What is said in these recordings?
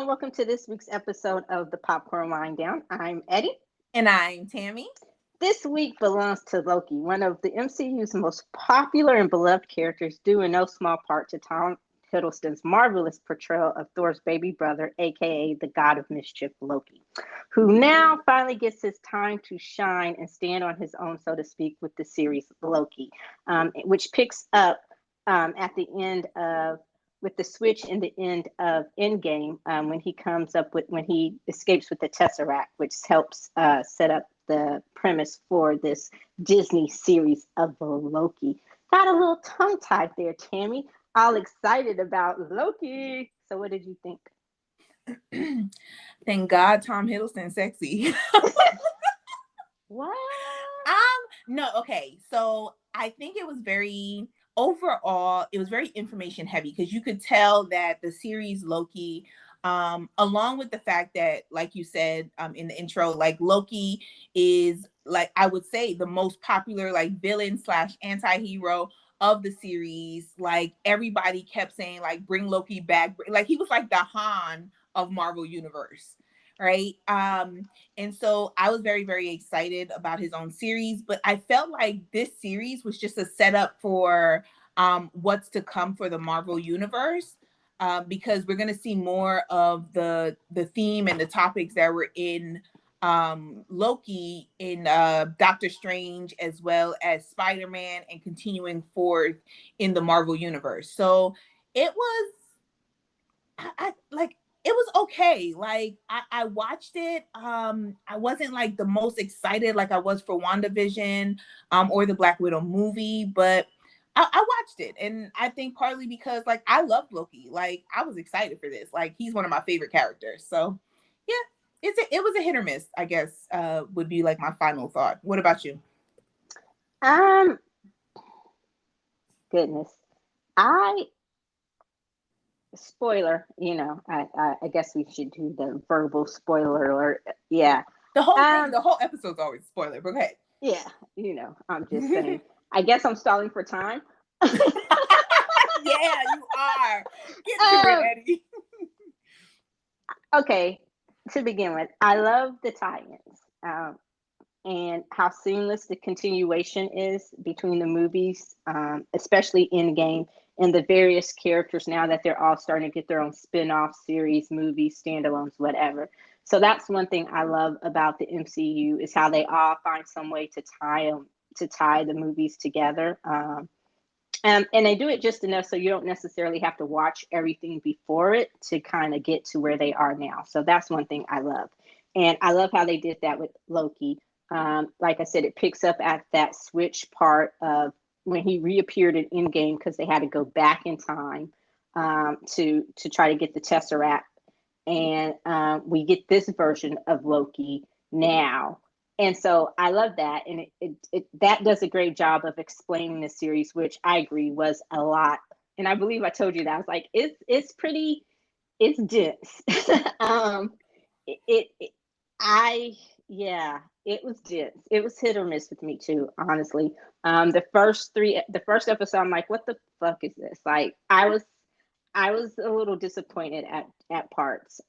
Welcome to this week's episode of the Popcorn Wind Down. I'm Eddie. And I'm Tammy. This week belongs to Loki, one of the MCU's most popular and beloved characters, due in no small part to Tom Hiddleston's marvelous portrayal of Thor's baby brother, aka the god of mischief, Loki, who now finally gets his time to shine and stand on his own, so to speak, with the series Loki, which picks up at the end of with the switch in the end of Endgame, when he escapes with the Tesseract, which helps set up the premise for this Disney series of Loki. Got a little tongue tied there, Tammy. All excited about Loki. So, what did you think? Thank God Tom Hiddleston's sexy. What? No, okay. So I think it was overall, it was very information heavy because you could tell that the series Loki, along with the fact that, like you said in the intro, like Loki is, like, I would say the most popular like villain / anti-hero of the series. Like everybody kept saying like, bring Loki back. Like he was like the Han of Marvel Universe. Right. And so I was very, very excited about his own series, but I felt like this series was just a setup for what's to come for the Marvel Universe. Because we're going to see more of the theme and the topics that were in Loki, in Doctor Strange, as well as Spider-Man, and continuing forth in the Marvel Universe. So it was, it was okay. Like I watched it. I wasn't like the most excited like I was for WandaVision or the Black Widow movie, but I watched it, and I think partly because like I love Loki. Like I was excited for this. Like he's one of my favorite characters. So yeah, it was a hit or miss, I guess, would be like my final thought. What about you? Goodness. Spoiler, I guess we should do the verbal spoiler alert. Yeah. The whole episode's always spoiler, but okay. Yeah, I'm just saying. I guess I'm stalling for time. Yeah, you are. Get to it, Eddie. Okay, to begin with, I love the tie-ins and how seamless the continuation is between the movies, especially Endgame, and the various characters now that they're all starting to get their own spin-off series, movies, standalones, whatever. So that's one thing I love about the MCU is how they all find some way to tie the movies together. And they do it just enough so you don't necessarily have to watch everything before it to kind of get to where they are now. So that's one thing I love. And I love how they did that with Loki. Like I said, it picks up at that switch part of when he reappeared in Endgame because they had to go back in time to try to get the Tesseract. And we get this version of Loki now. And so I love that. And it that does a great job of explaining the series, which I agree was a lot. And I believe I told you that. I was like, it's dense. It was dense. It was hit or miss with me too, honestly. The first episode, I'm like, what the fuck is this? Like, I was a little disappointed at parts.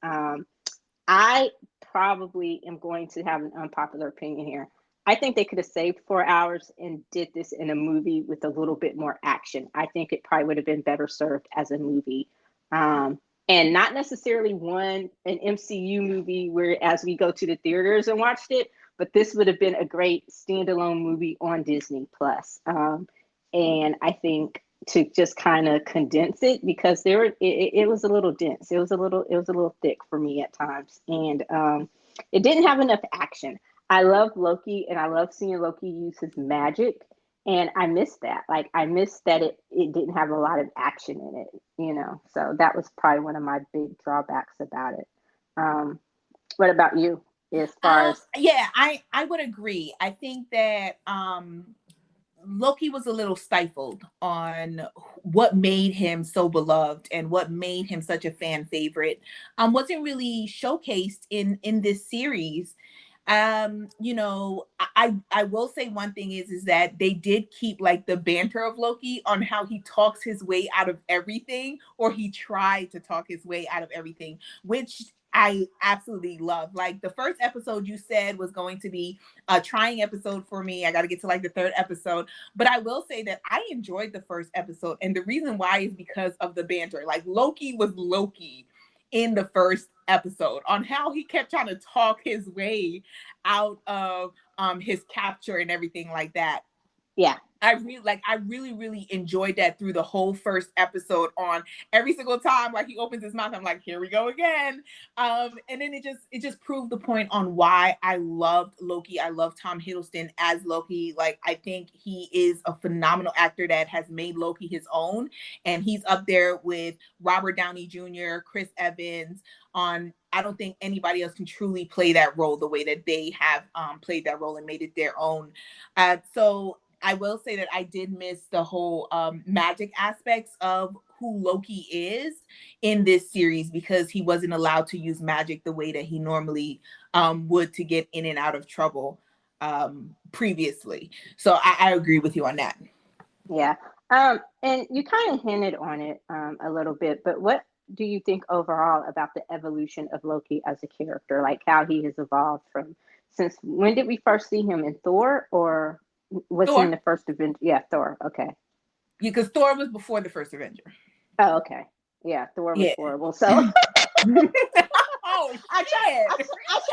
I probably am going to have an unpopular opinion here. I think they could have saved 4 hours and did this in a movie with a little bit more action. I think it probably would have been better served as a movie. And not necessarily an MCU movie where as we go to the theaters and watched it, but this would have been a great standalone movie on Disney Plus. And I think to just kind of condense it because it was a little dense. It was a little thick for me at times, and it didn't have enough action. I love Loki, and I love seeing Loki use his magic, and I missed that. Like I missed that it didn't have a lot of action in it, So that was probably one of my big drawbacks about it. What about you? As far as I would agree. I think that Loki was a little stifled on what made him so beloved and what made him such a fan favorite. Wasn't really showcased in this series. I I will say one thing is that they did keep like the banter of Loki on how he talks his way out of everything, or he tried to talk his way out of everything, which I absolutely love. Like the first episode you said was going to be a trying episode for me. I got to get to like the third episode, but I will say that I enjoyed the first episode, and the reason why is because of the banter. Like Loki was Loki in the first episode on how he kept trying to talk his way out of his capture and everything like that. Yeah. I really enjoyed that through the whole first episode. On every single time like he opens his mouth, I'm like, here we go again. And then it just proved the point on why I loved Loki. I love Tom Hiddleston as Loki. Like I think he is a phenomenal actor that has made Loki his own, and he's up there with Robert Downey Jr., Chris Evans. On I don't think anybody else can truly play that role the way that they have played that role and made it their own. So I will say that I did miss the whole magic aspects of who Loki is in this series, because he wasn't allowed to use magic the way that he normally would to get in and out of trouble previously. So I agree with you on that. Yeah. And you kind of hinted on it a little bit, but what do you think overall about the evolution of Loki as a character? Like how he has evolved from, since when did we first see him in Thor, or was he in Thor. the first Avenger? Yeah, Thor. Okay. Yeah, because Thor was before the first Avenger. Oh, okay. Yeah, Thor was Yeah. horrible. So oh, I try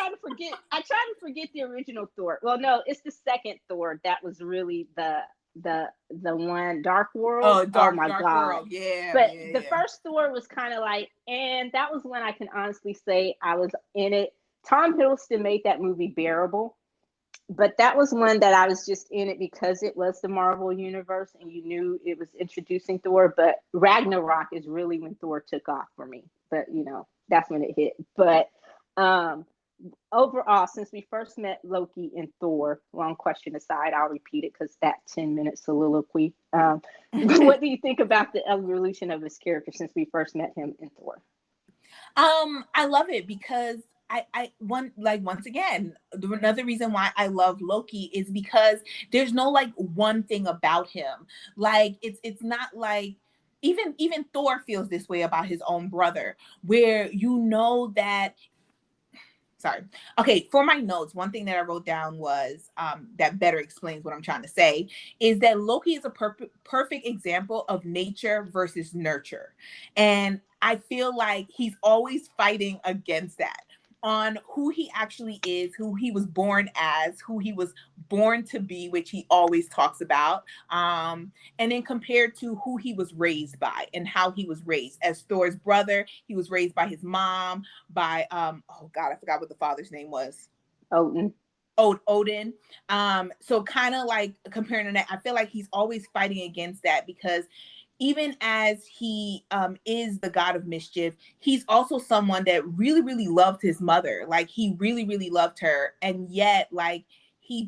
to forget. I try to forget the original Thor. Well, no, it's the second Thor that was really the one, Dark World. Oh my Dark God. World. Yeah. But yeah, the yeah. first Thor was kind of like, and that was when I can honestly say I was in it. Tom Hiddleston made that movie bearable, but that was one that I was just in it because it was the Marvel universe and you knew it was introducing Thor. But Ragnarok is really when Thor took off for me. But that's when it hit. But overall, since we first met Loki in Thor, long question aside, I'll repeat it because that 10-minute soliloquy. What do you think about the evolution of his character since we first met him in Thor? I love it because once again, another reason why I love Loki is because there's no like one thing about him. Like it's not like even Thor feels this way about his own brother, where that. Sorry. Okay, for my notes, one thing that I wrote down was that better explains what I'm trying to say, is that Loki is a perfect example of nature versus nurture. And I feel like he's always fighting against that, on who he actually is, who he was born as, who he was born to be, which he always talks about. And then compared to who he was raised by and how he was raised. As Thor's brother, he was raised by his mom, by oh God, I forgot what the father's name was. Odin. Odin. So kind of like comparing to that, I feel like he's always fighting against that, because even as he is the god of mischief, he's also someone that really loved his mother. Like he really loved her, and yet like he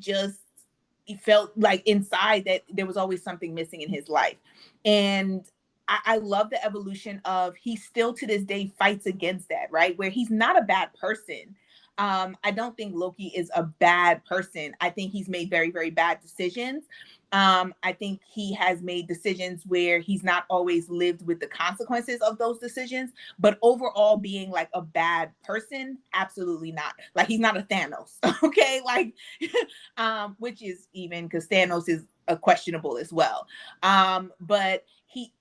felt like inside that there was always something missing in his life. And I love the evolution of, he still to this day fights against that, right? Where he's not a bad person. I don't think Loki is a bad person. I think he's made very bad decisions. I think he has made decisions where he's not always lived with the consequences of those decisions, but overall being like a bad person, absolutely not. Like he's not a Thanos, okay? Like, which is even because Thanos is a questionable as well. But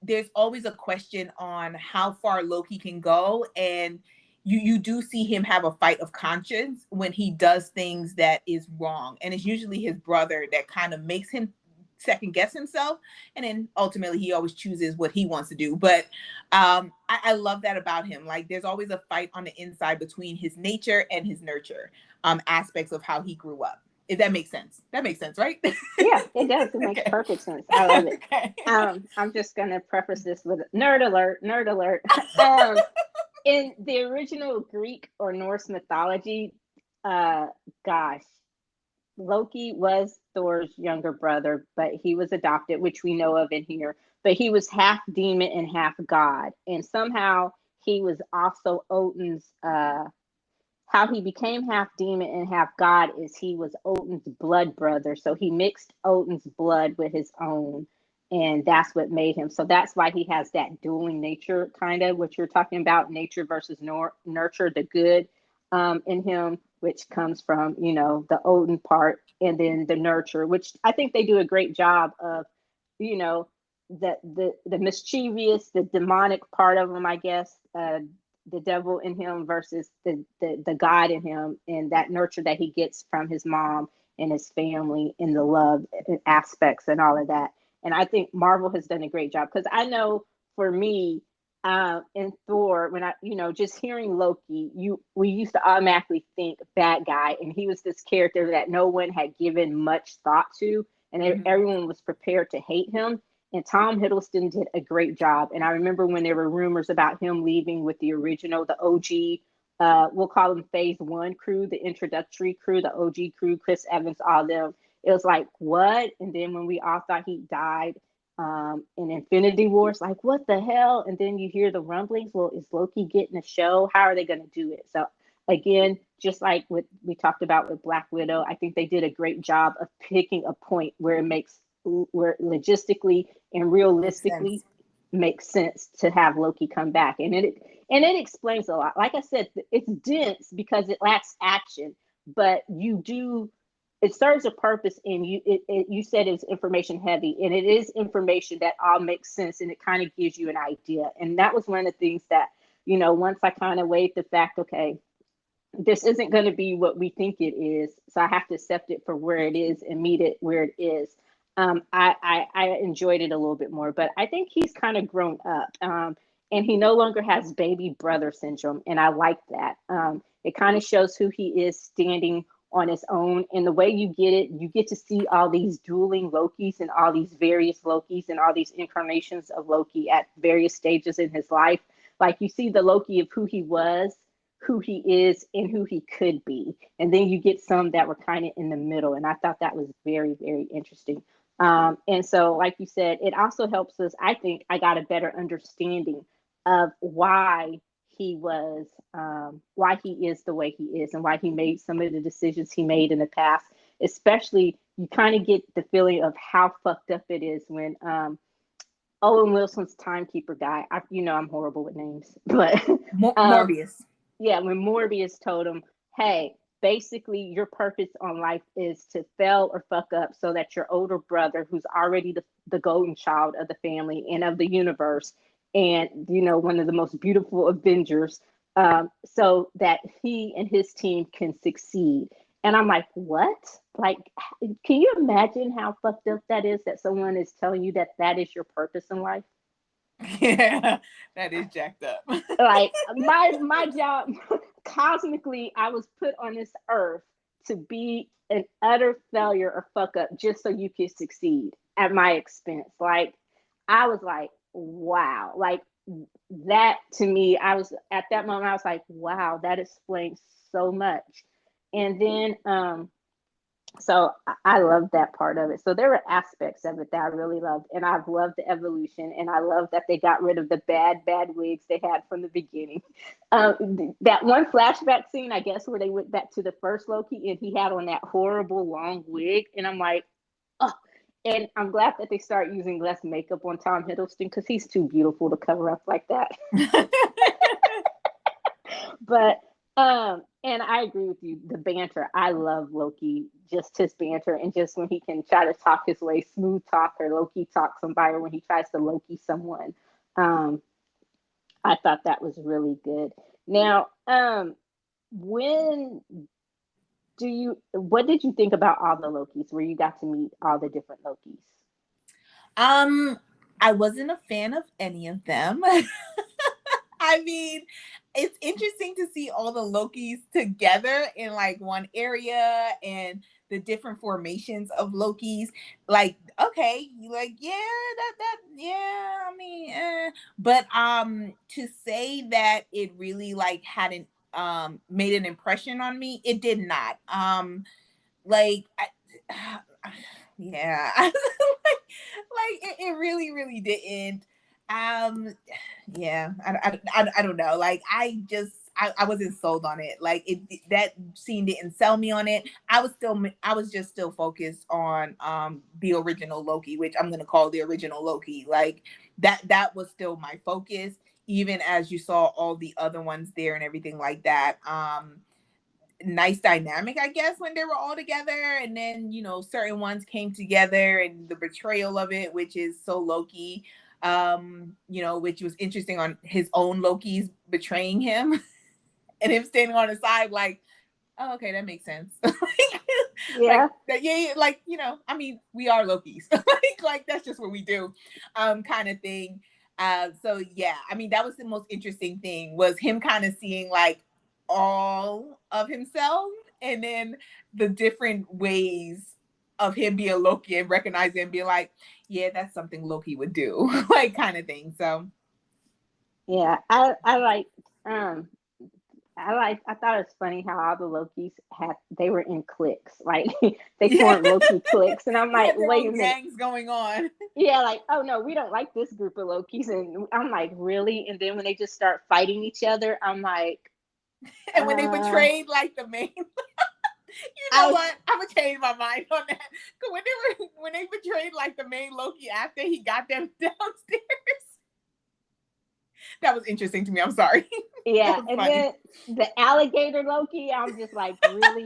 there's always a question on how far Loki can go, and you do see him have a fight of conscience when he does things that is wrong, and it's usually his brother that kind of makes him second guess himself, and then ultimately he always chooses what he wants to do. But I love that about him. Like there's always a fight on the inside between his nature and his nurture aspects of how he grew up. If that makes sense. That makes sense, right? Yeah, it does. It makes perfect sense. I love it. Okay. I'm just gonna preface this with nerd alert. In the original Greek or Norse mythology, gosh, Loki was Thor's younger brother, but he was adopted, which we know of in here. But he was half demon and half god, and somehow he was also Odin's how he became half demon and half god is he was Odin's blood brother. So he mixed Odin's blood with his own, and that's what made him. So that's why he has that dueling nature, kind of what you're talking about, nature versus nurture, the good in him, which comes from, the Odin part, and then the nurture, which I think they do a great job of, you know, the mischievous, the demonic part of him, I guess, the devil in him versus the God in him, and that nurture that he gets from his mom and his family and the love aspects and all of that. And I think Marvel has done a great job, because I know for me, in Thor, when I, just hearing Loki, we used to automatically think bad guy, and he was this character that no one had given much thought to, and everyone was prepared to hate him. And Tom Hiddleston did a great job. And I remember when there were rumors about him leaving with the original, the OG, we'll call them Phase One crew, the introductory crew, the OG crew, Chris Evans, all them. It was like, what? And then when we all thought he died in Infinity Wars, like, what the hell? And then you hear the rumblings. Well, is Loki getting a show? How are they going to do it? So again, just like what we talked about with Black Widow, I think they did a great job of picking a point where logistically and realistically makes sense to have Loki come back. And it explains a lot. Like I said, it's dense because it lacks action, but it serves a purpose. And you said it's information heavy, and it is information that all makes sense, and it kind of gives you an idea. And that was one of the things that, once I kind of weighed the fact, okay, this isn't going to be what we think it is, so I have to accept it for where it is and meet it where it is. I enjoyed it a little bit more, but I think he's kind of grown up, and he no longer has baby brother syndrome, and I like that. It kind of shows who he is standing on his own, and the way you get to see all these dueling Lokis and all these various Lokis and all these incarnations of Loki at various stages in his life. Like, you see the Loki of who he was, who he is, and who he could be, and then you get some that were kind of in the middle, and I thought that was very, very interesting. And so, like you said, it also helps us. I think I got a better understanding of why he is the way he is, and why he made some of the decisions he made in the past. Especially, you kind of get the feeling of how fucked up it is when Owen Wilson's timekeeper guy. I'm horrible with names, but Morbius. Yeah, when Morbius told him, hey, basically your purpose on life is to fail or fuck up so that your older brother, who's already the golden child of the family and of the universe, and one of the most beautiful Avengers, so that he and his team can succeed. And I'm like, what? Like, can you imagine how fucked up that is, that someone is telling you that is your purpose in life? Yeah, that is jacked up. Like, my job, cosmically, I was put on this earth to be an utter failure or fuck up just so you could succeed at my expense. Like, I was like, wow. Like, that to me, I was at that moment, I was like, wow, that explains so much. And then so I love that part of it. So there were aspects of it that I really loved, and I've loved the evolution, and I love that they got rid of the bad wigs they had from the beginning. That one flashback scene, I guess, where they went back to the first Loki, and he had on that horrible long wig, and I'm like, oh. And I'm glad that they start using less makeup on Tom Hiddleston, because he's too beautiful to cover up like that. But and I agree with you. The banter, I love Loki, just his banter, and just when he can try to talk his way, smooth talk, or Loki talk somebody, or when he tries to Loki someone. I thought that was really good. Now, what did you think about all the Lokis, where you got to meet all the different Lokis? I wasn't a fan of any of them. I mean, it's interesting to see all the Lokis together in like one area, and the different formations of Lokis. Like, okay, you like, yeah, yeah, I mean, but to say that it really like hadn't made an impression on me, it did not. Like, yeah, it really, really didn't. Yeah, I don't know. Like, I wasn't sold on it. Like that scene didn't sell me on it. I was just still focused on the original Loki, which I'm gonna call the original Loki. Like that was still my focus, even as you saw all the other ones there and everything like that. Nice dynamic, I guess, when they were all together, and then certain ones came together, and the betrayal of it, which is so Loki, which was interesting on his own Loki's betraying him and him standing on the side like, oh, okay, that makes sense. Yeah. Like that, yeah, like I mean, we are Lokis. like that's just what we do, kind of thing. So yeah, I mean, that was the most interesting thing, was him kind of seeing like all of himself, and then the different ways of him being Loki, and recognizing and being like, yeah, that's something Loki would do, like kind of thing. So Yeah, um I thought it was funny how all the Lokis they were in cliques. Like they yeah, formed Loki cliques. And I'm they like, had their wait a own minute. gangs going on. Yeah, like, oh no, we don't like this group of Lokis. And I'm like, really? And then when they just start fighting each other, I'm like, And when they betrayed like the main, I was what? I'm gonna change my mind on that. Cause when they betrayed like the main Loki after he got them downstairs, that was interesting to me. I'm sorry. That yeah. was And funny. then the alligator Loki, I'm just like, really?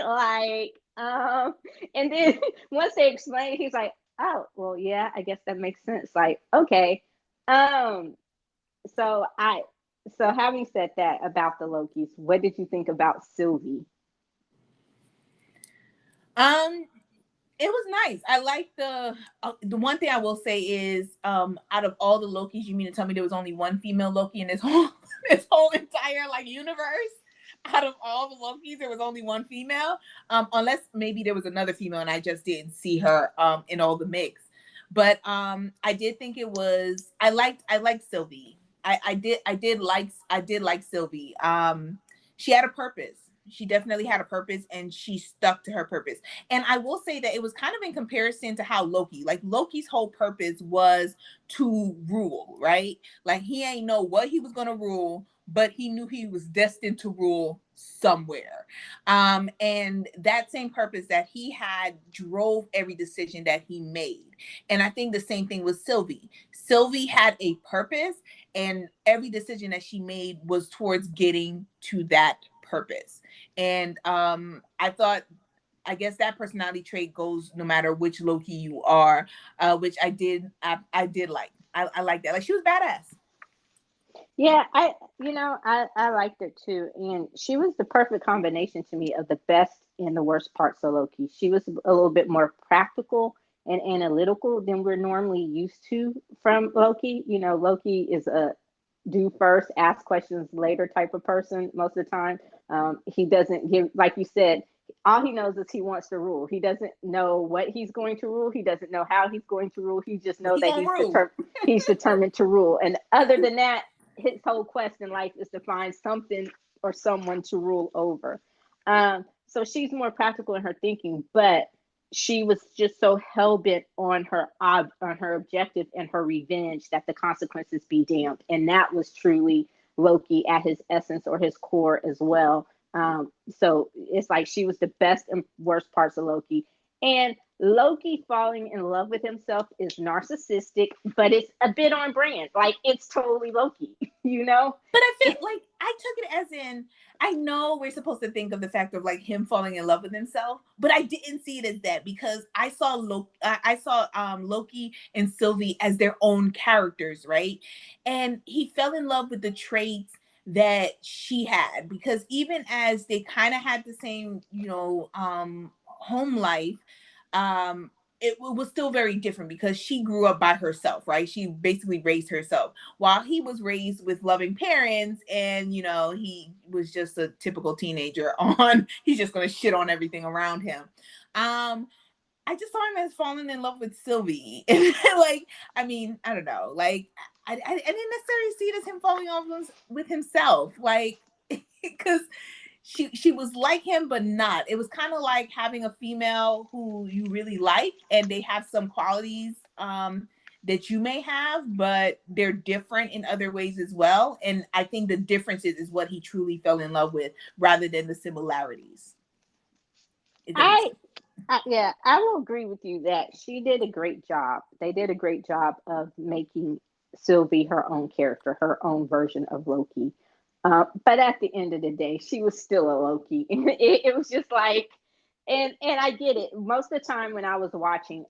like, and then once they explain, he's like, oh, well, yeah, I guess that makes sense. Like, okay. Um, so I so having said that about the Lokis, what did you think about Sylvie? Um, it was nice. I like the one thing I will say is out of all the Lokis, you mean to tell me there was only one female Loki in this whole this whole entire like universe? Out of all the Lokis, there was only one female. Unless maybe there was another female and I just didn't see her in all the mix. But I did think it was I liked Sylvie. I did like Sylvie. She had a purpose. She definitely had a purpose, and she stuck to her purpose. And I will say that it was kind of in comparison to how like Loki's whole purpose was to rule, right? Like he ain't know what he was gonna rule, but he knew he was destined to rule somewhere. And that same purpose that he had drove every decision that he made. And I think the same thing with Sylvie. Sylvie had a purpose, and every decision that she made was towards getting to that purpose. And I thought, I guess that personality trait goes no matter which Loki you are, which I did like. I like that. Like she was badass. Yeah, I liked it too, and she was the perfect combination to me of the best and the worst parts of Loki. She was a little bit more practical and analytical than we're normally used to from Loki. Loki is a do first, ask questions later type of person most of the time. He doesn't give, like you said, all he knows is he wants to rule. He doesn't know what he's going to rule. He doesn't know how he's going to rule. He just But knows he that gonna rule. he's determined to rule. And other than that, his whole quest in life is to find something or someone to rule over. So she's more practical in her thinking, but she was just so hell bent on her objective and her revenge that the consequences be damned, and that was truly Loki at his essence or his core as well. So it's like she was the best and worst parts of Loki, and Loki falling in love with himself is narcissistic, but it's a bit on brand. Like it's totally Loki, you know? But I feel like I took it as in, I know we're supposed to think of the fact of like him falling in love with himself, but I didn't see it as that, because I saw Loki and Sylvie as their own characters, right? And he fell in love with the traits that she had, because even as they kind of had the same, home life, um it was still very different because she grew up by herself, right? She basically raised herself, while he was raised with loving parents, and he was just a typical teenager on he's just going to shit on everything around him. I just saw him as falling in love with Sylvie. Like, I mean, I don't know, like I didn't necessarily see it as him falling in love with himself, like because she was like him but not. It was kind of like having a female who you really like and they have some qualities that you may have, but they're different in other ways as well. And I think the differences is what he truly fell in love with rather than the similarities. If that makes I, sense. yeah, I will agree with you that she did a great job. They did a great job of making Sylvie her own character, her own version of Loki. But at the end of the day, she was still a Loki. It was just like, and I get it. Most of the time when I was watching,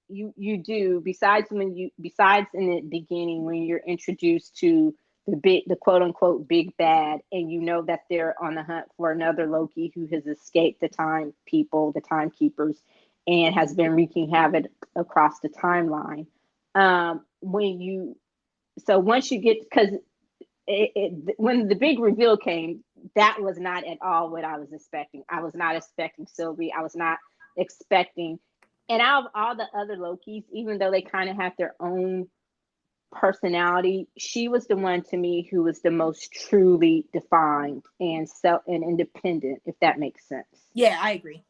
you do, besides in the beginning when you're introduced to the quote unquote big bad, and you know that they're on the hunt for another Loki who has escaped the time people, the timekeepers, and has been wreaking havoc across the timeline. When you so once you get, because when the big reveal came, that was not at all what I was expecting. I was not expecting Sylvie. I was not expecting, and out of all the other Lokis, even though they kind of have their own personality, she was the one to me who was the most truly defined and self and independent, if that makes sense. Yeah, I agree.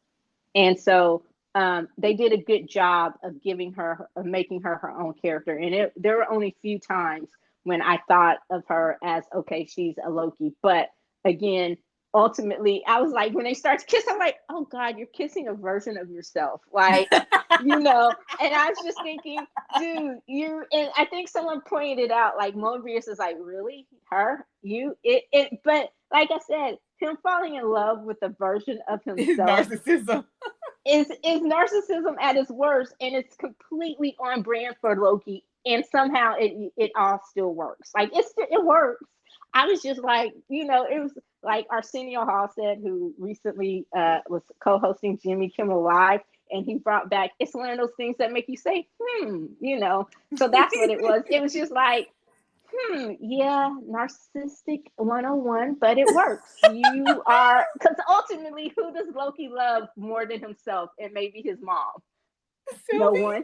And so they did a good job of making her own character. And there were only few times when I thought of her as, okay, she's a Loki. But again, ultimately, I was like, when they start to kiss, I'm like, oh God, you're kissing a version of yourself. Like, and I was just thinking, dude, and I think someone pointed it out, like Mobius is like, really? Her? But like I said, him falling in love with a version of His himself narcissism. is narcissism at its worst, and it's completely on brand for Loki. And somehow it all still works. Like it works. I was just like, it was like Arsenio Hall said, who recently was co-hosting Jimmy Kimmel Live, and he brought back, it's one of those things that make you say, So that's what it was. It was just like, yeah, narcissistic 101, but it works. Because ultimately, who does Loki love more than himself? And maybe his mom. No Sylvie. one.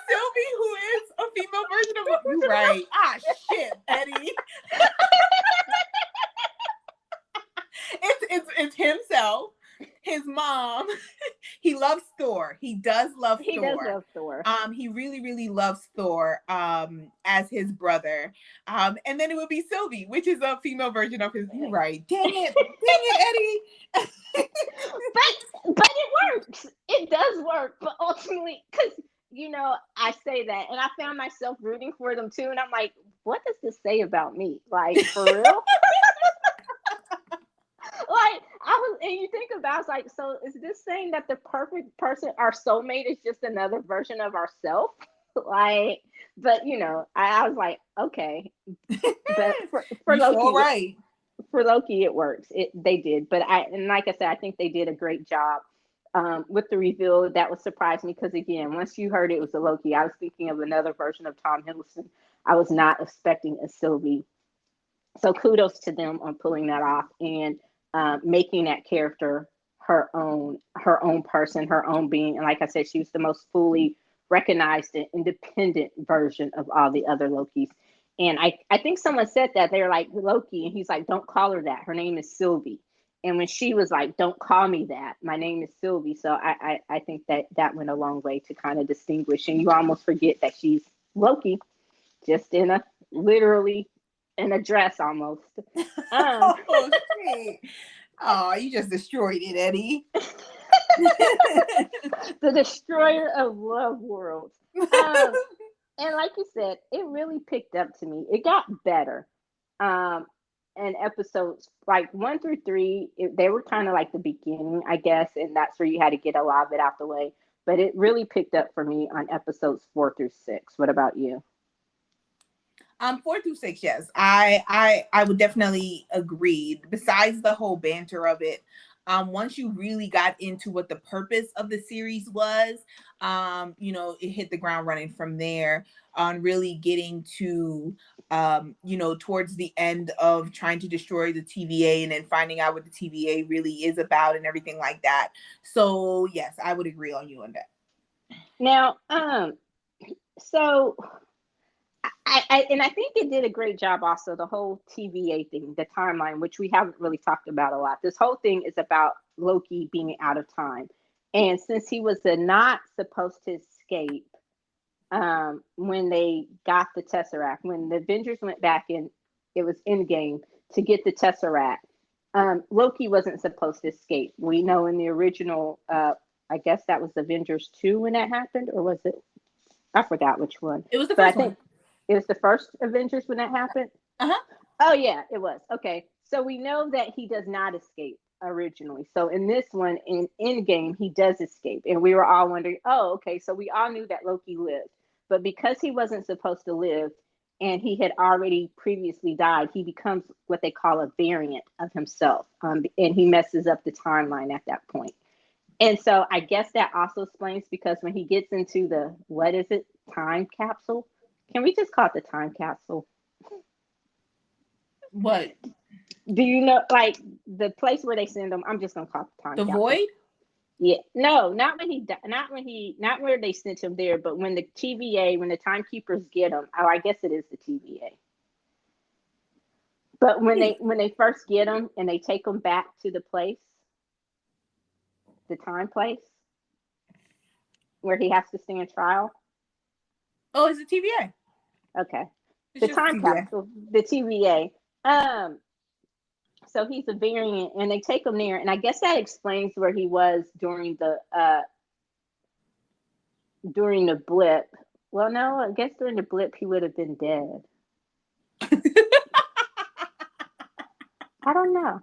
Sylvie, who is a female version of you, right? Ah, shit, Eddie. It's himself, his mom. He loves Thor. He does love He does Thor. love Thor. He really, really loves Thor as his brother. And then it would be Sylvie, which is a female version of his. You're right. Dang it, Eddie. but it works. It does work. But ultimately, because I say that, and I found myself rooting for them too, and I'm like, what does this say about me? Like, for real? Like, and you think about, it's like, so is this saying that the perfect person, our soulmate, is just another version of ourselves? Like, but I was like, okay, but for You sure Loki, right. it works. They did, but and like I said, I think they did a great job with the reveal. That was surprised me because, again, once you heard it was a Loki, I was thinking of another version of Tom Hiddleston. I was not expecting a Sylvie. So kudos to them on pulling that off and making that character her own person, her own being. And like I said, she was the most fully recognized and independent version of all the other Lokis. And I think someone said that they were like, Loki, and he's like, don't call her that. Her name is Sylvie. And when she was like, don't call me that, my name is Sylvie. So I think that went a long way to kind of distinguish. And you almost forget that she's Loki, just in a literally in a dress almost. Oh shit. Oh, you just destroyed it, Eddie. The destroyer of love worlds. And like you said, it really picked up to me. It got better. And episodes like 1 through 3, they were kind of like the beginning, I guess, and that's where you had to get a lot of it out the way. But it really picked up for me on episodes 4 through 6. What about you? 4 through 6, yes. I would definitely agree. Besides the whole banter of it, once you really got into what the purpose of the series was, it hit the ground running from there on really getting to towards the end of trying to destroy the TVA and then finding out what the TVA really is about and everything like that. So yes, I would agree on you on that. Now, so I think it did a great job also, the whole TVA thing, the timeline, which we haven't really talked about a lot. This whole thing is about Loki being out of time. And since he was not supposed to escape when they got the Tesseract. When the Avengers went back in, it was Endgame to get the Tesseract. Loki wasn't supposed to escape. We know in the original, I guess that was Avengers 2 when that happened, or was it? I forgot which one. It was the But I first think one. it was the first Avengers when that happened. Uh-huh. Oh yeah, it was. Okay. So we know that he does not escape originally. So in this one, in Endgame, he does escape. And we were all wondering, oh, okay, so we all knew that Loki lived. But because he wasn't supposed to live and he had already previously died, he becomes what they call a variant of himself. And he messes up the timeline at that point. And so I guess that also explains because when he gets into the, what is it, time capsule? Can we just call it the time capsule? What? Do you know, like the place where they send him? I'm just gonna call it the time The capsule. Void? Yeah, no, not where they sent him there, but when the TVA, when the timekeepers get him. Oh, I guess it is the TVA. But when they first get him and they take him back to the place, the time place where he has to stand trial. Oh, it's a TVA. Okay, It's the just time TVA. capsule, the TVA. So he's a variant, and they take him there, and I guess that explains where he was during the blip. Well, no, I guess during the blip he would have been dead. I don't know.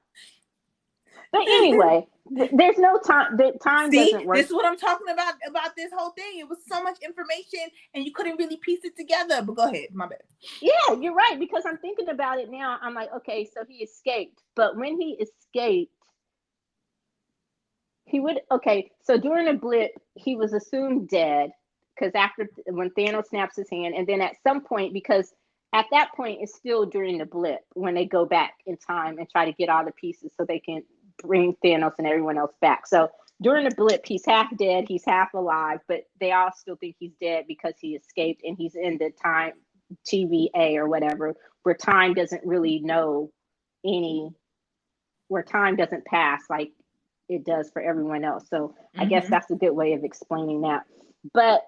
But anyway, there's no time. The time See, doesn't work. this is what I'm talking about this whole thing. It was so much information and you couldn't really piece it together. But go ahead, my bad. Yeah, you're right, because I'm thinking about it now. I'm like, okay, so he escaped. But when he escaped, he would, okay, so during the blip, he was assumed dead because after when Thanos snaps his hand, and then at some point, because at that point it's still during the blip when they go back in time and try to get all the pieces so they can bring Thanos and everyone else back. So during the blip, he's half dead, he's half alive, but they all still think he's dead because he escaped and he's in the time TVA or whatever, where time doesn't really know any, where time doesn't pass like it does for everyone else. So I guess that's a good way of explaining that. But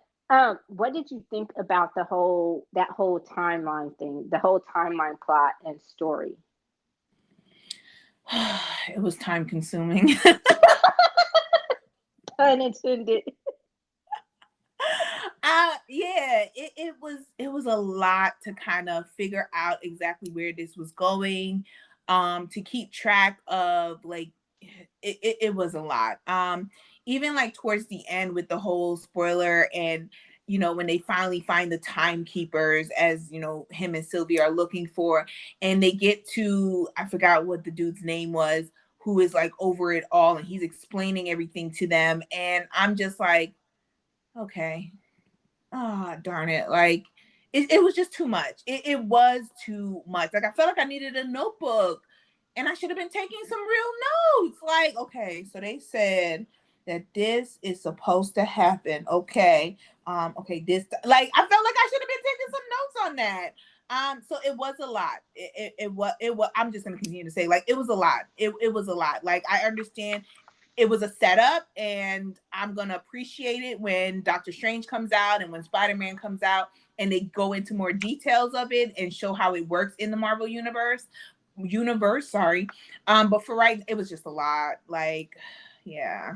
what did you think about that whole timeline thing, the whole timeline plot and story? It was time consuming. Unintended. Yeah, it was a lot to kind of figure out exactly where this was going, to keep track of, like, it was a lot. Even like towards the end with the whole spoiler, and when they finally find the timekeepers, as him and Sylvia are looking for, and they get to, I forgot what the dude's name was, who is like over it all, and he's explaining everything to them, and I'm just like, okay, ah, darn it, like it was just too much. It was too much. Like, I felt like I needed a notebook and I should have been taking some real notes. Like, okay, so they said that this is supposed to happen. Okay. Okay, this, like, I felt like I should have been taking some notes on that. So it was a lot. It was, I'm just gonna continue to say, like, it was a lot. It was a lot. Like, I understand it was a setup, and I'm gonna appreciate it when Doctor Strange comes out and when Spider-Man comes out and they go into more details of it and show how it works in the Marvel universe, sorry. But for right, it was just a lot. Like, yeah.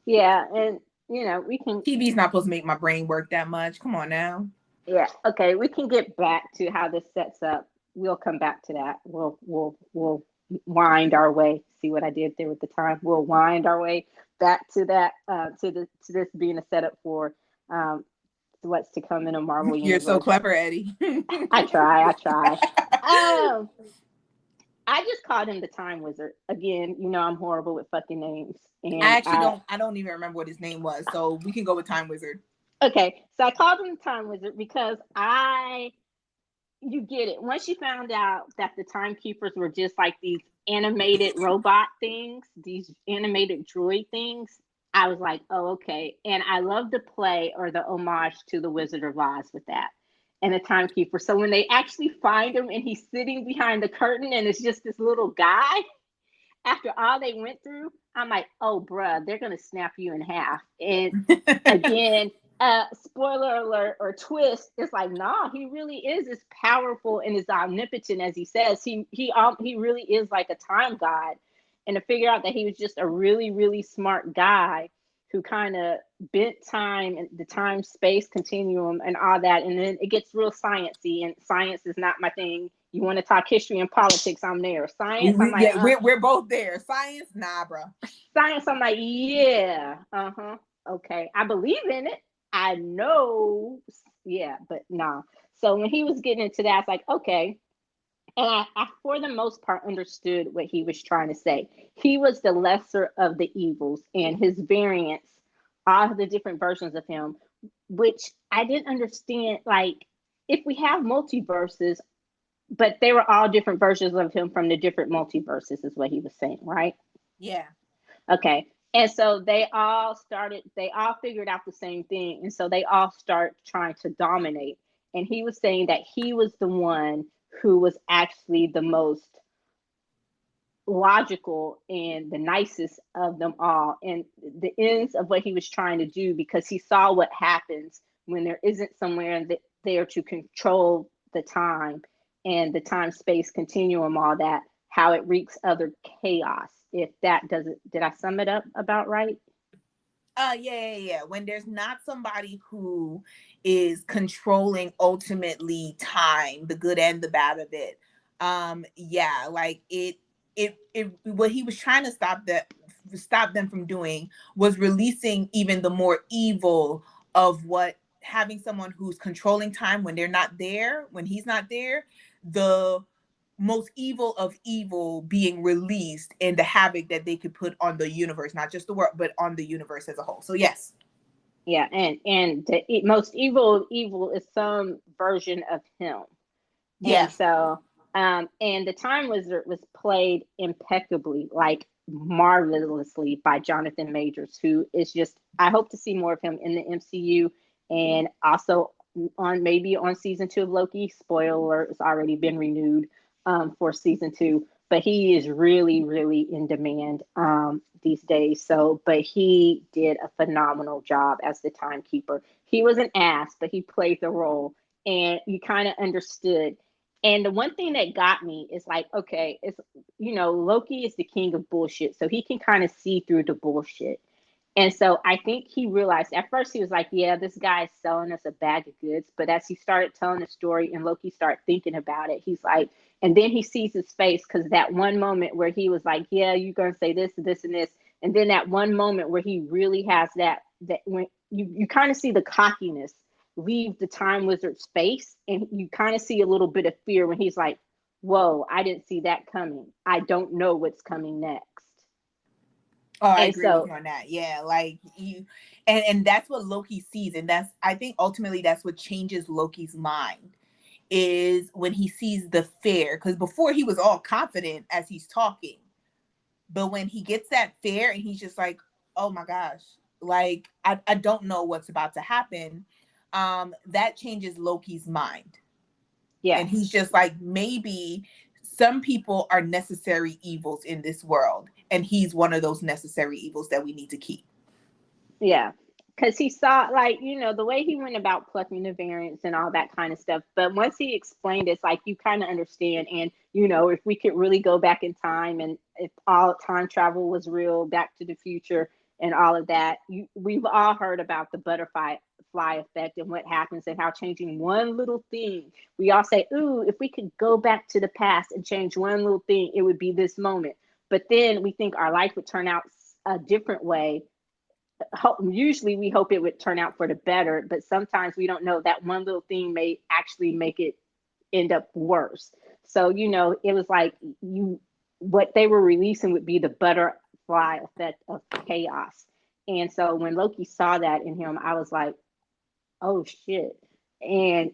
Yeah, and we can. TV's not supposed to make my brain work that much. Come on now. Yeah, okay, we can get back to how this sets up. We'll come back to that. We'll wind our way. See what I did there with the time? We'll wind our way back to that, to this being a setup for what's to come in a Marvel You're universe. so clever, Eddie. I try. I just called him the Time Wizard. Again, I'm horrible with fucking names. And I actually don't even remember what his name was, so we can go with Time Wizard. Okay, so I called him the Time Wizard because you get it. Once you found out that the timekeepers were just like these animated robot things, these animated droid things, I was like, oh, okay. And I love the play or the homage to the Wizard of Oz with that and the timekeeper. So when they actually find him and he's sitting behind the curtain and it's just this little guy, after all they went through, I'm like, oh, bruh, they're going to snap you in half. And again, spoiler alert or twist, it's like, nah, he really is as powerful and as omnipotent as he says. He really is like a time god. And to figure out that he was just a really, really smart guy who kind of bent time and the time space continuum and all that. And then it gets real sciencey, and science is not my thing. You want to talk history and politics, I'm there. Science, I'm like, Yeah, we're both there. Science, nah, bro. science, I'm like, yeah, okay, I believe in it. I know, yeah, but nah. So when he was getting into that, I was like, okay. And I, for the most part, understood what he was trying to say. He was the lesser of the evils, and his variants, all the different versions of him, which I didn't understand. Like, if we have multiverses, but they were all different versions of him from the different multiverses, is what he was saying, right? Yeah. Okay. And so they all figured out the same thing. And so they all start trying to dominate. And he was saying that he was the one who was actually the most logical and the nicest of them all. And the ends of what he was trying to do, because he saw what happens when there isn't somewhere there to control the time and the time space continuum, all that, how it wreaks other chaos. If that doesn't, did I sum it up about right? Yeah. When there's not somebody who is controlling ultimately time, the good and the bad of it. Yeah, like it what he was trying to stop them from doing was releasing even the more evil of what having someone who's controlling time when they're not there, when he's not there, the most evil of evil being released and the havoc that they could put on the universe, not just the world, but on the universe as a whole. So yes. Yeah, and the most evil of evil is some version of him. And Yeah. so, and the Time Wizard was played impeccably, like marvelously, by Jonathan Majors, who is just, I hope to see more of him in the MCU, and also on maybe on season 2 of Loki. Spoiler alert, it's already been renewed for season 2. But he is really, really in demand these days. So, but he did a phenomenal job as the timekeeper. He was an ass, but he played the role, and you kind of understood. And the one thing that got me is like, okay, it's, Loki is the king of bullshit, so he can kind of see through the bullshit. And so I think he realized at first he was like, yeah, this guy is selling us a bag of goods. But as he started telling the story and Loki started thinking about it, he's like, and then he sees his face, because that one moment where he was like, yeah, you're going to say this, this, and this. And then that one moment where he really has that when you kind of see the cockiness leave the Time Wizard's face, and you kind of see a little bit of fear when he's like, whoa, I didn't see that coming. I don't know what's coming next. Oh, I And agree with so, you on that. Yeah, like you, and that's what Loki sees, and that's I think ultimately that's what changes Loki's mind is when he sees the fear. Because before he was all confident as he's talking, but when he gets that fear and he's just like, oh my gosh, like I don't know what's about to happen. That changes Loki's mind, and yes. he's just like, maybe some people are necessary evils in this world, and he's one of those necessary evils that we need to keep. Yeah. Because he saw, like, the way he went about plucking the variants and all that kind of stuff. But once he explained, it's like you kind of understand. And, if we could really go back in time, and if all time travel was real, back to the future and all of that, we've all heard about the butterfly fly effect and what happens, and how changing one little thing, we all say, ooh, if we could go back to the past and change one little thing, it would be this moment. But then we think our life would turn out a different way. Usually we hope it would turn out for the better, but sometimes we don't know that one little thing may actually make it end up worse. So, it was like what they were releasing would be the butterfly effect of chaos. And so when Loki saw that in him, I was like, oh shit. And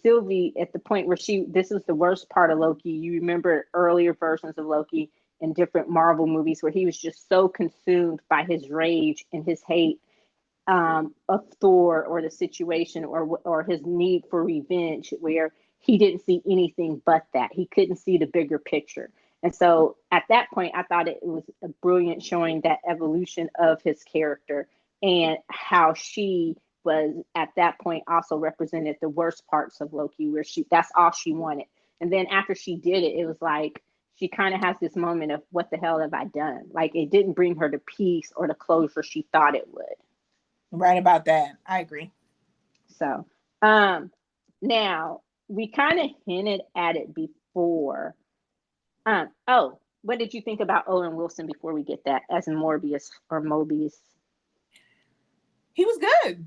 Sylvie, at the point where this was the worst part of Loki. You remember earlier versions of Loki in different Marvel movies where he was just so consumed by his rage and his hate of Thor or the situation, or his need for revenge, where he didn't see anything but that. He couldn't see the bigger picture. And so at that point, I thought it was a brilliant showing that evolution of his character, and how she was at that point also represented the worst parts of Loki, where that's all she wanted. And then after she did it, it was like she kind of has this moment of what the hell have I done? Like it didn't bring her to peace or the closure she thought it would. Right about that. I agree. So, now we kind of hinted at it before. Oh, what did you think about Owen Wilson before we get that as Morbius or Mobius? He was good.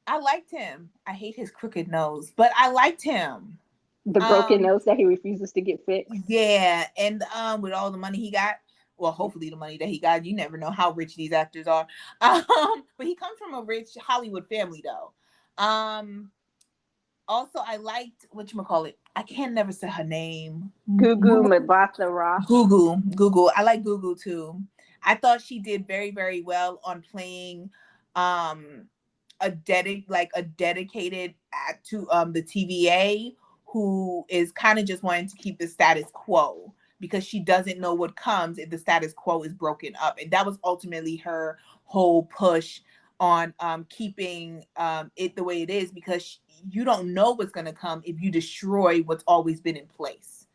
I liked him. I hate his crooked nose, but I liked him. The broken nose that he refuses to get fixed. Yeah, and with all the money he got, well, hopefully the money that he got, you never know how rich these actors are. But he comes from a rich Hollywood family, though. Also, I liked whatchamacallit. I can't never say her name. Gugu Mbatha-Raw. Gugu. I like Gugu too. I thought she did very, very well on playing a dedicated act to the TVA, who is kind of just wanting to keep the status quo because she doesn't know what comes if the status quo is broken up. And that was ultimately her whole push on keeping it the way it is, because you don't know what's going to come if you destroy what's always been in place,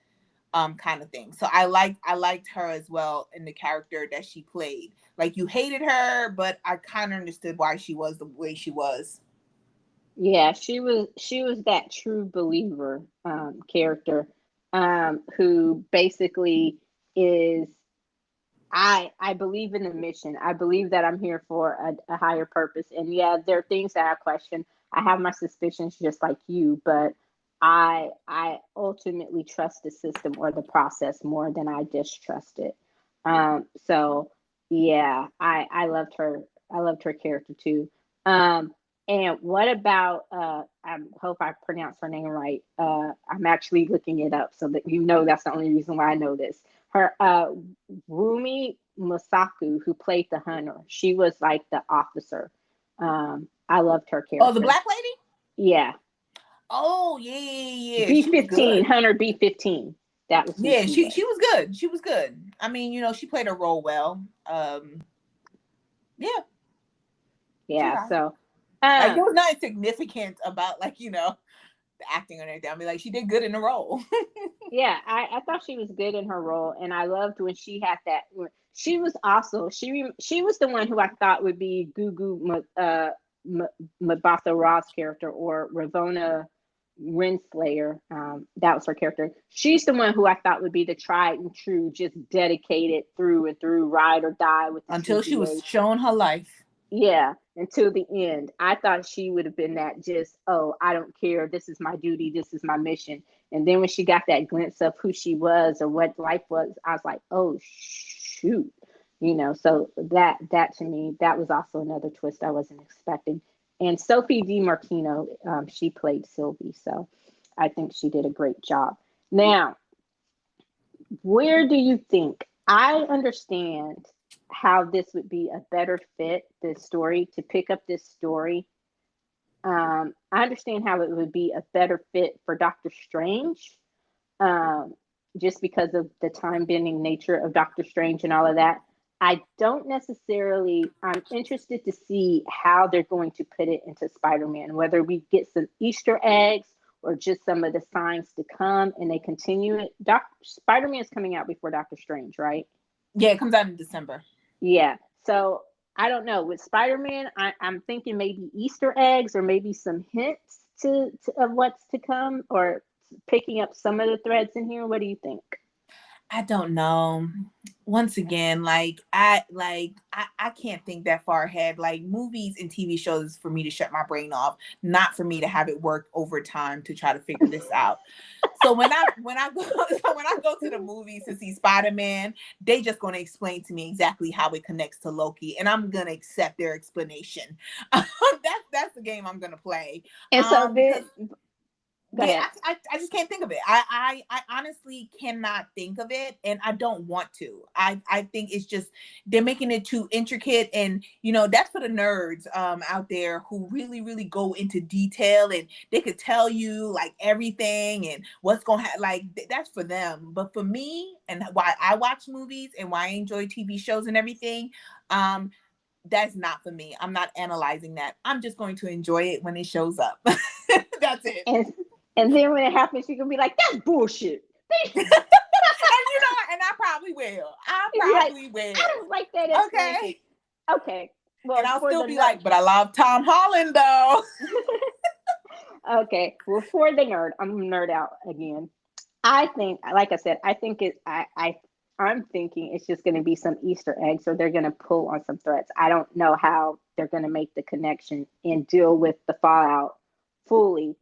kind of thing. So I liked her as well in the character that she played. Like, you hated her, but I kind of understood why she was the way she was. Yeah, she was that true believer character, who basically is, I believe in the mission. I believe that I'm here for a higher purpose. And yeah, there are things that I question. I have my suspicions just like you, but I ultimately trust the system or the process more than I distrust it. So yeah, I loved her. I loved her character too. And what about I hope I pronounced her name right. I'm actually looking it up so that you know that's the only reason why I know this. Her Rumi Musaku, who played the hunter, she was like the officer. I loved her character. Oh, the black lady? Yeah. Oh, yeah. B-15, Hunter B-15. That was who she was. She was good. She was good. I mean, she played her role well. Yeah. Yeah, so like, there was nothing significant about, like, the acting or anything. I mean, like, she did good in the role. Yeah, I thought she was good in her role, and I loved when she had that. She was also she was the one who I thought would be Gugu Mbatha Raw's character, or Ravonna Renslayer. That was her character. She's the one who I thought would be the tried and true, just dedicated through and through, ride or die with the until TVA. she was showing her life. Yeah, until the end. I thought she would have been that, just, oh, I don't care. This is my duty. This is my mission. And then when she got that glimpse of who she was or what life was, I was like, oh, shoot. So that to me, that was also another twist I wasn't expecting. And Sophie DiMartino, she played Sylvie. So I think she did a great job. Now, where do you think? I understand how this would be a better fit, this story, to pick up this story. I understand how it would be a better fit for Doctor Strange, just because of the time bending nature of Doctor Strange and all of that. I'm interested to see how they're going to put it into Spider-Man, whether we get some Easter eggs or just some of the signs to come and they continue it. Spider-Man is coming out before Doctor Strange, right? Yeah, it comes out in December. Yeah. So I don't know. With Spider-Man, I'm thinking maybe Easter eggs or maybe some hints to of what's to come, or picking up some of the threads in here. What do you think? I don't know. Once again, I can't think that far ahead. Like, movies and TV shows for me to shut my brain off, not for me to have it work overtime to try to figure this out. So when I go to the movies to see Spider-Man, they just gonna explain to me exactly how it connects to Loki, and I'm gonna accept their explanation. That's the game I'm gonna play. And so Because Go ahead. I just can't think of it. I honestly cannot think of it, and I don't want to. I think it's just they're making it too intricate, and that's for the nerds out there who really, really go into detail, and they could tell you like everything and what's going to happen. Like, that's for them. But for me, and why I watch movies and why I enjoy TV shows and everything, that's not for me. I'm not analyzing that. I'm just going to enjoy it when it shows up. That's it. And then when it happens, you can be like, "That's bullshit." And I probably will. I You'd be like, probably will. "I don't like that explanation." Okay. Okay. Well, And I'll for still the be like, but I love Tom Holland though. okay. Well, for the nerd, I'm nerd out again. I think, like I said, I think it. I'm thinking it's just going to be some Easter eggs, or they're going to pull on some threads. I don't know how they're going to make the connection and deal with the fallout fully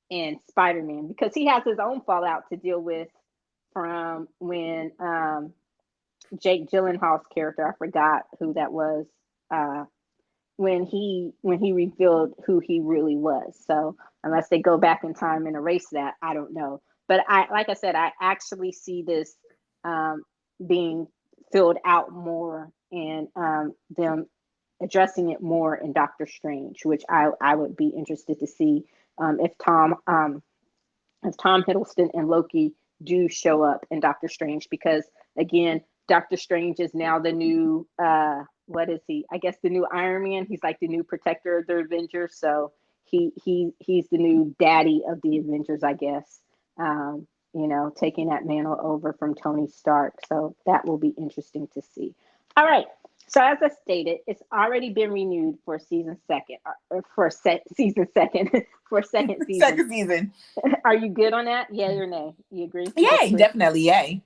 in Spider-Man, because he has his own fallout to deal with from when Jake Gyllenhaal's character, I forgot who that was, uh, when he revealed who he really was. So unless they go back in time and erase that, I don't know. But like I said, I actually see this um, being filled out more, and them addressing it more in Doctor Strange, which I would be interested to see if Tom Hiddleston and Loki do show up in Doctor Strange, because again, Doctor Strange is now the new what is he? I guess the new Iron Man. He's like the new protector of the Avengers. So he's the new daddy of the Avengers, I guess. Taking that mantle over from Tony Stark. So that will be interesting to see. All right. So as I stated, it's already been renewed for season second, season second for second season. Second season. Are you good on that? Yay or nay? You agree? Yay, definitely yay.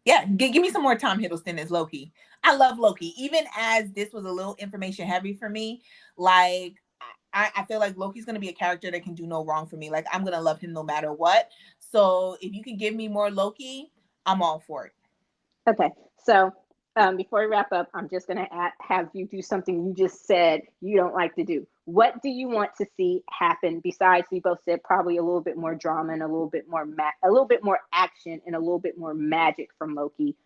Yeah, give me some more Tom Hiddleston as Loki. I love Loki. Even as this was a little information heavy for me, like I feel like Loki's going to be a character that can do no wrong for me. Like I'm going to love him no matter what. So if you can give me more Loki, I'm all for it. Okay. So before we wrap up, I'm just going to have you do something you just said you don't like to do. What do you want to see happen besides, we both said probably a little bit more drama and a little bit more action and a little bit more magic from Loki?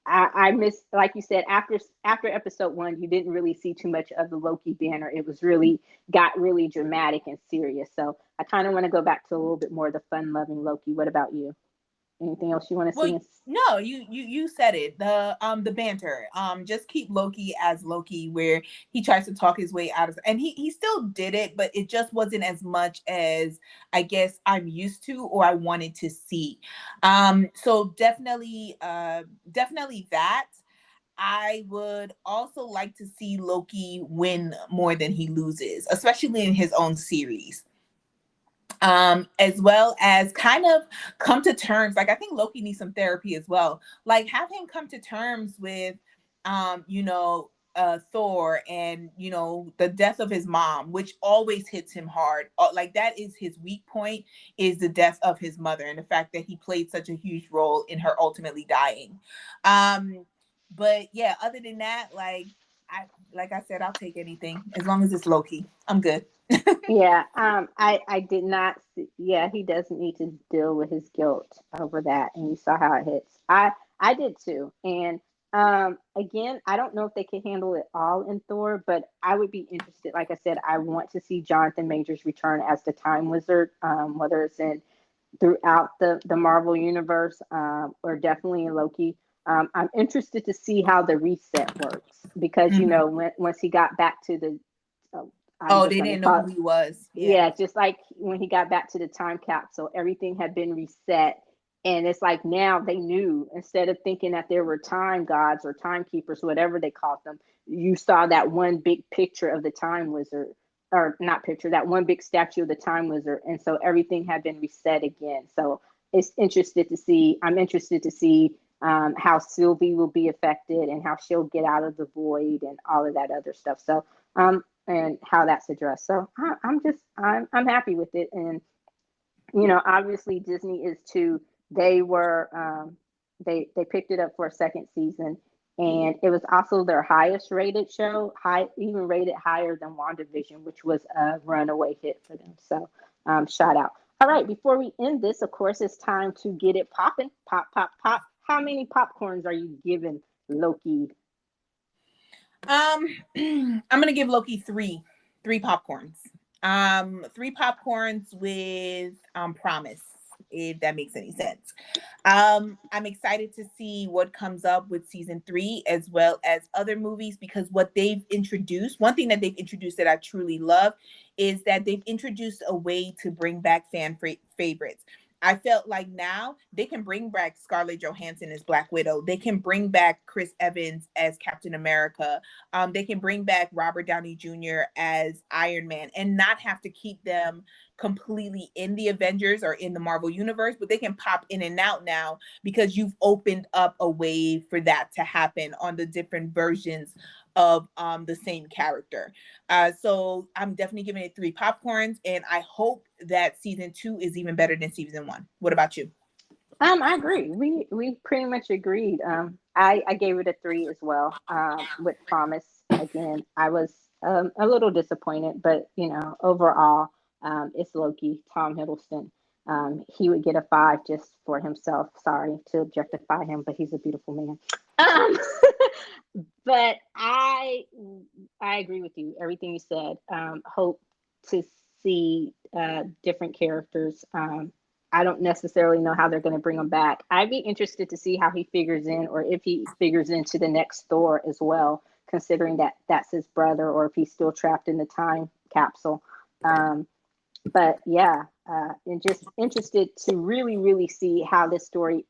I miss, like you said, after episode 1, you didn't really see too much of the Loki banner. It was got really dramatic and serious. So I kind of want to go back to a little bit more of the fun-loving Loki. What about you? Anything else you want to see? No, you said it. The banter. Just keep Loki as Loki, where he tries to talk his way out of, and he still did it, but it just wasn't as much as I guess I'm used to or I wanted to see. So definitely that. I would also like to see Loki win more than he loses, especially in his own series. As well as kind of come to terms. Like I think Loki needs some therapy as well. Like have him come to terms with, Thor and the death of his mom, which always hits him hard. Like that is his weak point, is the death of his mother and the fact that he played such a huge role in her ultimately dying. But yeah, other than that, like I said, I'll take anything as long as it's Loki. I'm good. Yeah, I did not see, yeah, he doesn't need to deal with his guilt over that, and you saw how it hits. I did too. And again, I don't know if they can handle it all in Thor, but I would be interested. Like I said, I want to see Jonathan Majors return as the Time Wizard, whether it's in throughout the Marvel universe, or definitely in Loki. I'm interested to see how the reset works, because once he got back to the they didn't know who he was. Yeah, just like when he got back to the time capsule, everything had been reset. And it's like now they knew, instead of thinking that there were time gods or timekeepers, whatever they called them, you saw that one big picture of the time wizard, or not picture, that one big statue of the time wizard. And so everything had been reset again. So I'm interested to see how Sylvie will be affected and how she'll get out of the void and all of that other stuff. So, and how that's addressed. So I'm happy with it. And, obviously Disney is too. They were, they picked it up for a second season, and it was also their highest rated show, even rated higher than WandaVision, which was a runaway hit for them. So, shout out. All right, before we end this, of course, it's time to get it popping. Pop, pop, pop. How many popcorns are you giving Loki? I'm gonna give Loki three popcorns. 3 popcorns with promise. if that makes any sense. I'm excited to see what comes up with season 3 as well as other movies, because what they've introduced, one thing that they've introduced that I truly love is that they've introduced a way to bring back favorites. I felt like now they can bring back Scarlett Johansson as Black Widow. They can bring back Chris Evans as Captain America. They can bring back Robert Downey Jr. as Iron Man and not have to keep them completely in the Avengers or in the Marvel Universe, but they can pop in and out now because you've opened up a way for that to happen on the different versions of the same character. So I'm definitely giving it 3 popcorns, and I hope that season 2 is even better than season 1. What about you? I agree. We pretty much agreed. I gave it a 3 as well. With Promise. Again, I was a little disappointed, but overall, it's Loki, Tom Hiddleston. He would get a 5 just for himself. Sorry to objectify him, but he's a beautiful man. But I agree with you. Everything you said. Hope to see different characters. I don't necessarily know how they're going to bring him back. I'd be interested to see how he figures in, or if he figures into the next Thor as well, considering that that's his brother, or if he's still trapped in the time capsule. But yeah, and just interested to really, really see how this story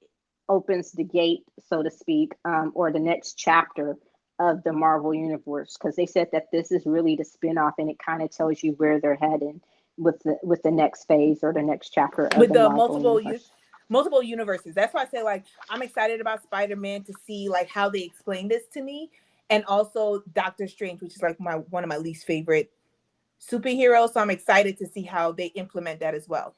opens the gate, so to speak, or the next chapter of the Marvel Universe, because they said that this is really the spinoff, and it kind of tells you where they're heading with the next phase or the next chapter of with the the Marvel Universe. multiple universes. That's why I say, like, I'm excited about Spider-Man to see like how they explain this to me, and also Doctor Strange, which is like one of my least favorite superheroes. So I'm excited to see how they implement that as well.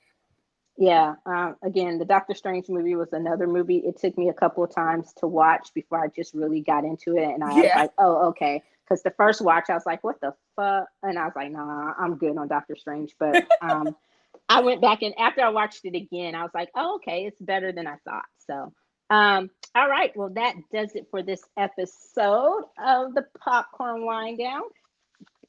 Yeah. Again, the Doctor Strange movie was another movie. It took me a couple of times to watch before I just really got into it, and I was like, oh, okay. Because the first watch, I was like, what the fuck? And I was like, nah, I'm good on Doctor Strange. But I went back, and after I watched it again, I was like, oh, okay, it's better than I thought. So, all right. Well, that does it for this episode of the Popcorn Wind Down.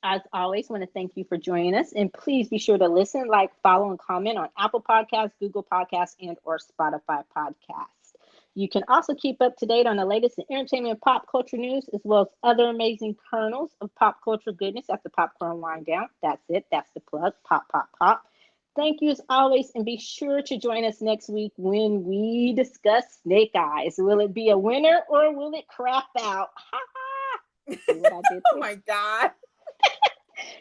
As always, want to thank you for joining us, and please be sure to listen, like, follow, and comment on Apple Podcasts, Google Podcasts, and or Spotify Podcasts. You can also keep up to date on the latest in entertainment and pop culture news, as well as other amazing kernels of pop culture goodness at the Popcorn Wind Down. That's it. That's the plug. Pop, pop, pop. Thank you as always, and be sure to join us next week when we discuss Snake Eyes. Will it be a winner or will it crap out? Ha ha! See what I did? Oh my God.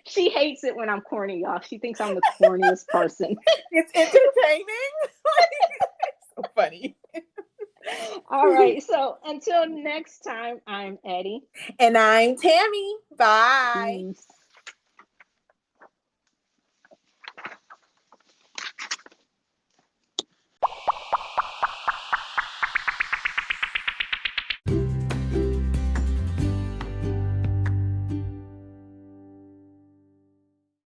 She hates it when I'm corny, y'all. She thinks I'm the corniest person. It's entertaining. It's so funny. All right. So until next time, I'm Eddie. And I'm Tammy. Bye. Peace.